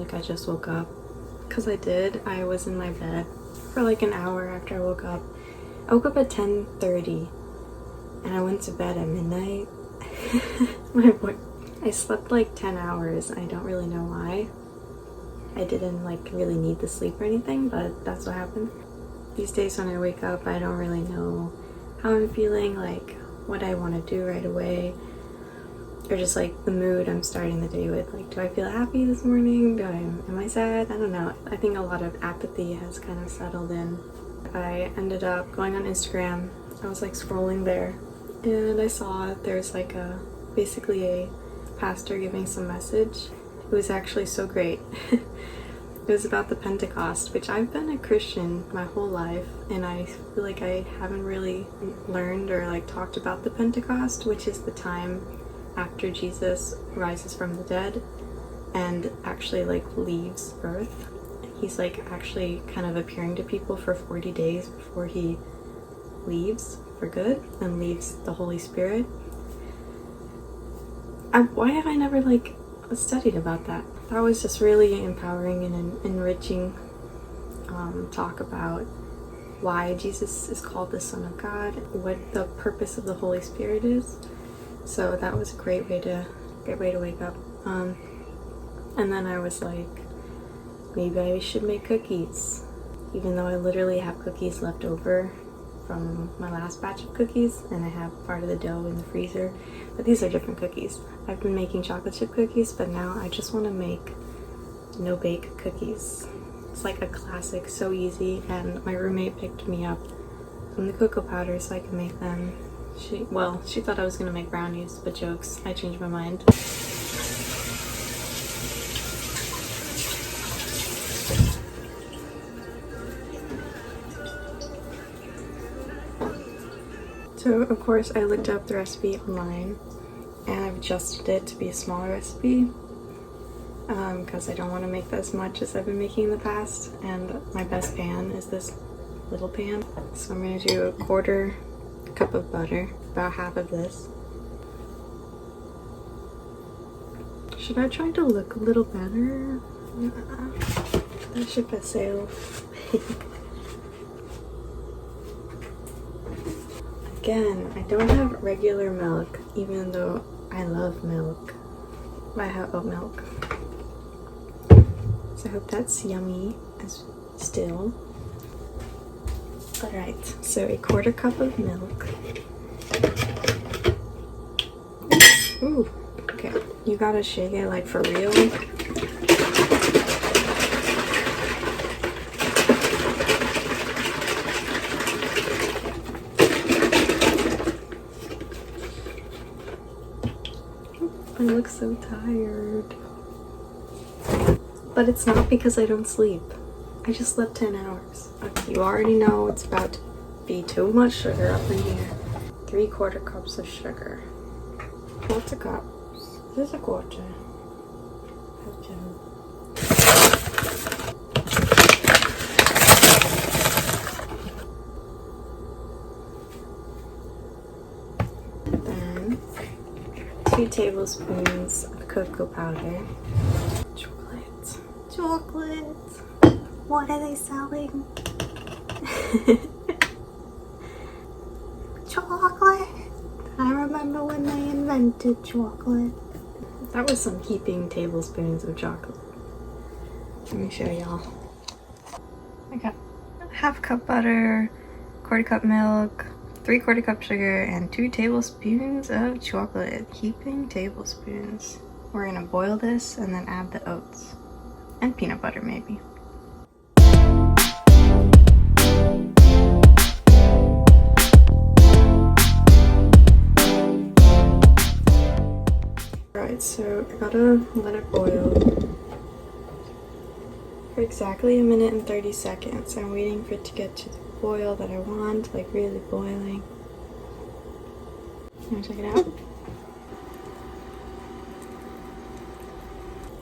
like I just woke up, because I did. I was in my bed for like an hour after I woke up. I woke up at 10:30 and I went to bed at midnight. I slept like 10 hours. I don't really know why. I didn't like really need the sleep or anything, but that's what happened. These days when I wake up, I don't really know how I'm feeling, like what I want to do right away, or just like the mood I'm starting the day with. Like, do I feel happy this morning? Am I sad? I don't know. I think a lot of apathy has kind of settled in. I ended up going on Instagram. I was like scrolling there and I saw there's like basically a pastor giving some message. It was actually so great. It was about the Pentecost, which I've been a Christian my whole life, and I feel like I haven't really learned or like talked about the Pentecost, which is the time after Jesus rises from the dead and actually like leaves Earth. He's like actually kind of appearing to people for 40 days before he leaves for good and leaves the Holy Spirit. Why have I never like studied about that? That was just really empowering and enriching talk about why Jesus is called the Son of God, what the purpose of the Holy Spirit is. So that was a great way to wake up. And then I was like, maybe I should make cookies, even though I literally have cookies left over from my last batch of cookies, and I have part of the dough in the freezer, but these are different cookies. I've been making chocolate chip cookies, but now I just want to make no-bake cookies. It's like a classic, so easy, and my roommate picked me up some of the cocoa powder so I can make them. She thought I was gonna make brownies, but jokes, I changed my mind. So of course I looked up the recipe online and I've adjusted it to be a smaller recipe because I don't want to make as much as I've been making in the past, and my best pan is this little pan. So I'm going to do a 1/4 cup of butter, about half of this. Should I try to look a little better? That should passer. Again, I don't have regular milk, even though I love milk. I have oat milk. So I hope that's yummy as still. Alright, so a 1/4 cup of milk. Ooh, okay. You gotta shake it like for real. I look so tired. But it's not because I don't sleep. I just slept 10 hours. Okay, you already know it's about to be too much sugar up in here. 3/4 cups of sugar. 1/4 cups. This is a 1/4. Then 2 tablespoons of cocoa powder. Chocolate. What are they selling? Chocolate. I remember when they invented chocolate. That was some heaping tablespoons of chocolate. Let me show y'all. I got 1/2 cup butter, 1/4 cup milk, 3/4 cup sugar, and 2 tablespoons of chocolate. Heaping tablespoons. We're gonna boil this and then add the oats. And peanut butter, maybe. Alright, so I gotta let it boil for exactly 1 minute and 30 seconds. I'm waiting for it to get to the boil that I want, like really boiling. Wanna check it out?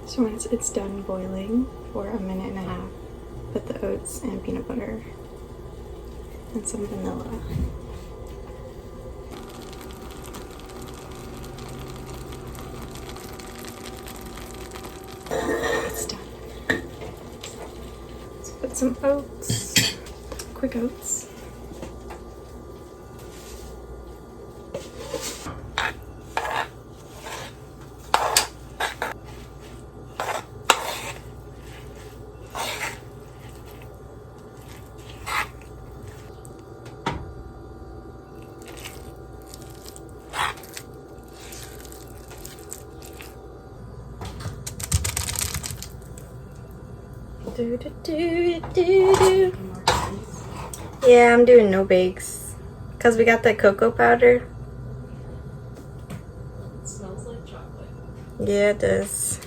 So once it's done boiling for 1.5 minutes, put the oats and peanut butter and some vanilla. It's done. some oats, quick oats. Yeah, I'm doing Nobakes because we got that cocoa powder. It smells like chocolate. Yeah, it does.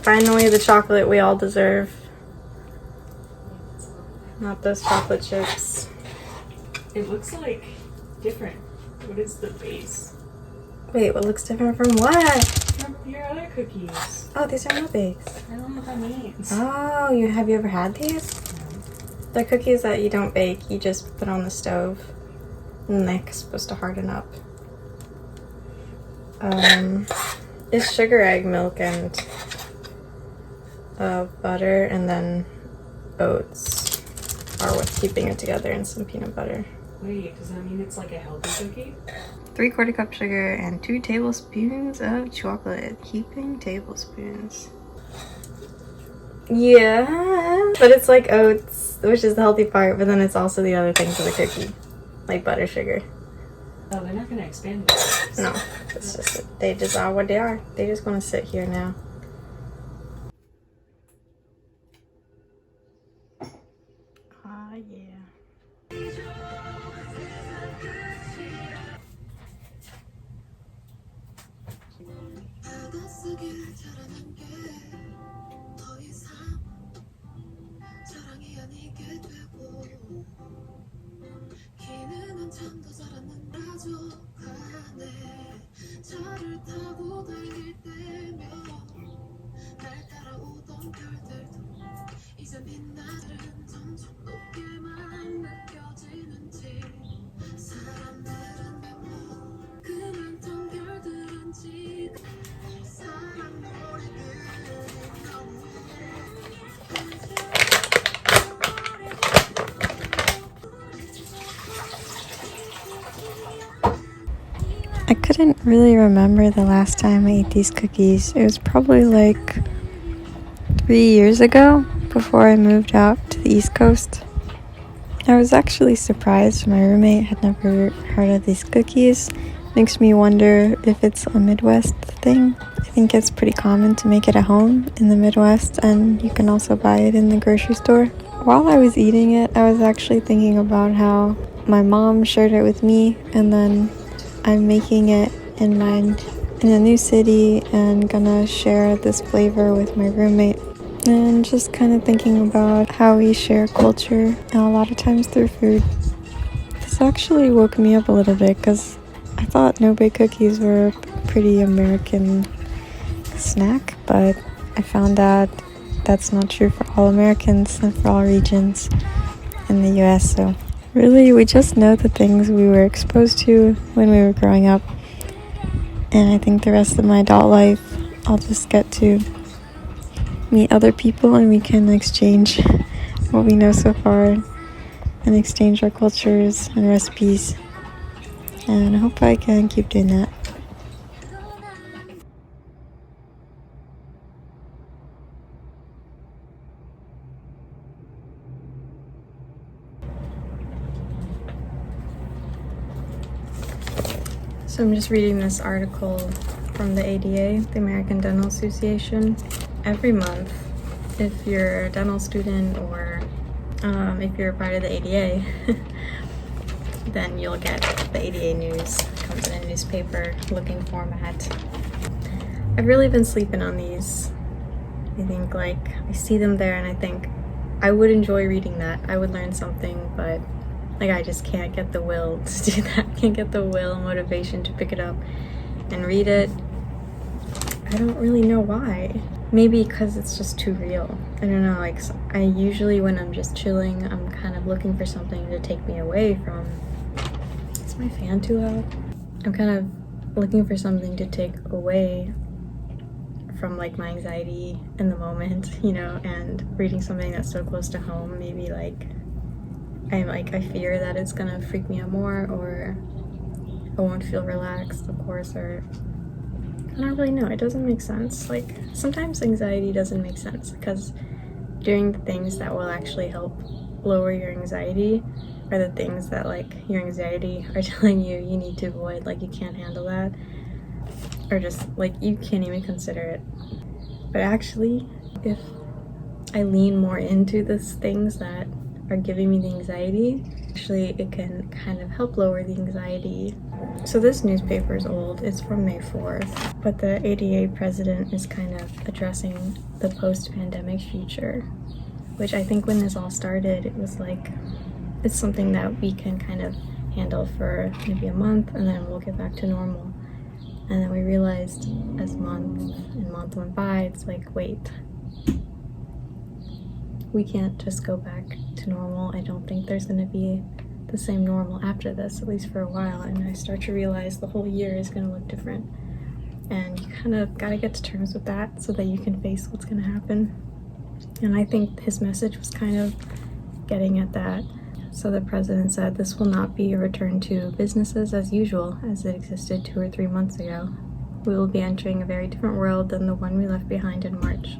Finally, the chocolate we all deserve. Not those chocolate chips. It looks like different. What is the base? Wait, what looks different from what? From your other cookies. Oh, these are Nobakes. I don't know what that means. Oh, have you ever had these? They're cookies that you don't bake, you just put on the stove. And they're supposed to harden up. It's sugar, egg, milk, and butter, and then oats are what's keeping it together, and some peanut butter. Wait, does that mean it's like a healthy cookie? 3/4 cup sugar and 2 tablespoons of chocolate. Keeping tablespoons. Yeah, but it's like oats, which is the healthy part, but then it's also the other things of the cookie, like butter, sugar. Oh, they're not going to expand this. No, it's just, they just are what they are. They just want to sit here now. Ah, yeah. I couldn't really remember the last time I ate these cookies. It was probably like 3 years ago, before I moved out to the East Coast. I was actually surprised. My roommate had never heard of these cookies. Makes me wonder if it's a Midwest thing. I think it's pretty common to make it at home in the Midwest, and you can also buy it in the grocery store. While I was eating it, I was actually thinking about how my mom shared it with me, and then I'm making it in a new city and gonna share this flavor with my roommate. And just kind of thinking about how we share culture, and a lot of times through food. This actually woke me up a little bit because I thought no-bake cookies were a pretty American snack, but I found out that's not true for all Americans and for all regions in the US. So really, we just know the things we were exposed to when we were growing up. And I think the rest of my adult life, I'll just get to meet other people and we can exchange what we know so far and exchange our cultures and recipes. And I hope I can keep doing that. So I'm just reading this article from the ADA, the American Dental Association. Every month, if you're a dental student or if you're a part of the ADA, then you'll get the ADA news. It comes in a newspaper looking format. I've really been sleeping on these. I think I see them there and I think I would enjoy reading that. I would learn something, but I just can't get the will to do that. Can't get the will and motivation to pick it up and read it. I don't really know why. Maybe because it's just too real. I don't know, I usually when I'm just chilling, I'm kind of looking for something to take me away from... Is my fan too loud? I'm kind of looking for something to take away from like my anxiety in the moment, you know, and reading something that's so close to home, maybe like I fear that it's gonna freak me out more, or I won't feel relaxed, of course, or I don't really know. It doesn't make sense. Like, sometimes anxiety doesn't make sense because doing the things that will actually help lower your anxiety are the things that like your anxiety are telling you you need to avoid, like you can't handle that, or just like you can't even consider it. But actually, if I lean more into these things that are giving me the anxiety, actually it can kind of help lower the anxiety. So this newspaper is old, it's from May 4th, but the ADA president is kind of addressing the post-pandemic future, which I think when this all started, it was like, it's something that we can kind of handle for maybe a month and then we'll get back to normal. And then we realized as month and month went by, it's like, wait, we can't just go back to normal. I don't think there's going to be the same normal after this, at least for a while. And I start to realize the whole year is going to look different. And you kind of got to get to terms with that so that you can face what's going to happen. And I think his message was kind of getting at that. So the president said this will not be a return to businesses as usual as it existed 2 or 3 months ago. We will be entering a very different world than the one we left behind in March.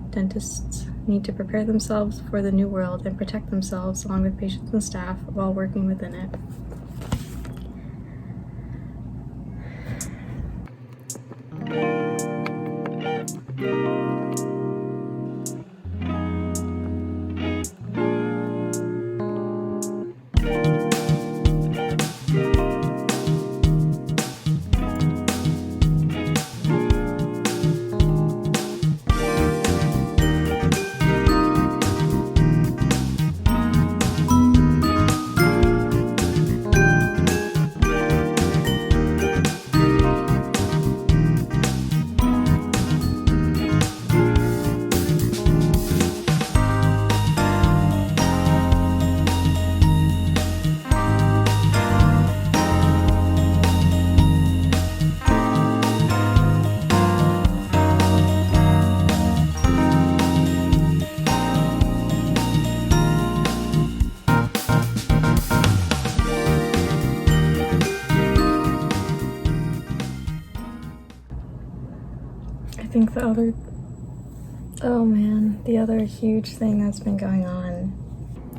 Dentists need to prepare themselves for the new world and protect themselves along with patients and staff while working within it. I think the other huge thing that's been going on,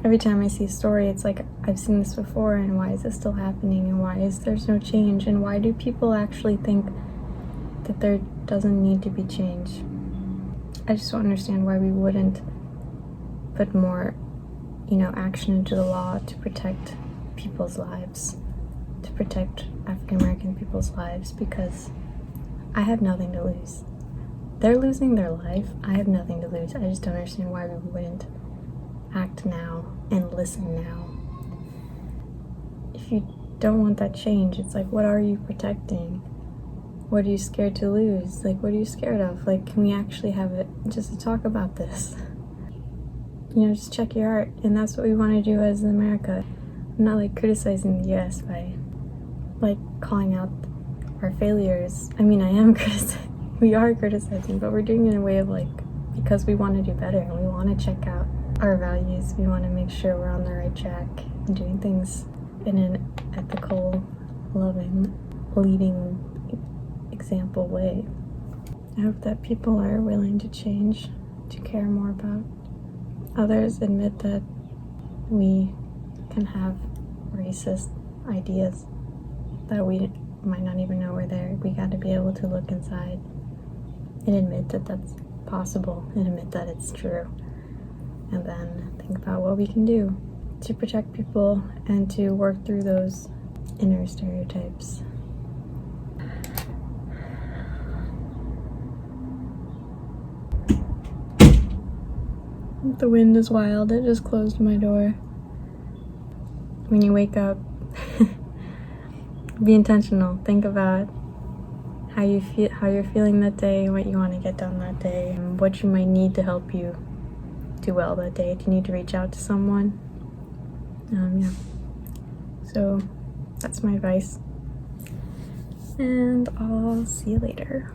every time I see a story, it's like, I've seen this before, and why is this still happening, and why is there's no change, and why do people actually think that there doesn't need to be change? I just don't understand why we wouldn't put more, action into the law to protect people's lives, to protect African American people's lives, because I have nothing to lose. They're losing their life. I have nothing to lose. I just don't understand why we wouldn't act now and listen now. If you don't want that change, it's like, what are you protecting? What are you scared to lose? Like, what are you scared of? Like, can we actually have it just to talk about this? Just check your heart. And that's what we want to do as America. I'm not like criticizing the US by like calling out our failures. I mean, I am criticizing. We are criticizing, but we're doing it in a way of like, because we want to do better and we want to check out our values. We want to make sure we're on the right track and doing things in an ethical, loving, leading, example way. I hope that people are willing to change, to care more about others, admit that we can have racist ideas that we might not even know we're there. We got to be able to look inside and admit that that's possible and admit that it's true, and then think about what we can do to protect people and to work through those inner stereotypes. The wind is wild. It just closed my door. When you wake up, be intentional. Think about how you feel, how you're feeling that day, what you want to get done that day, and what you might need to help you do well that day. Do you need to reach out to someone? Yeah. So that's my advice. And I'll see you later.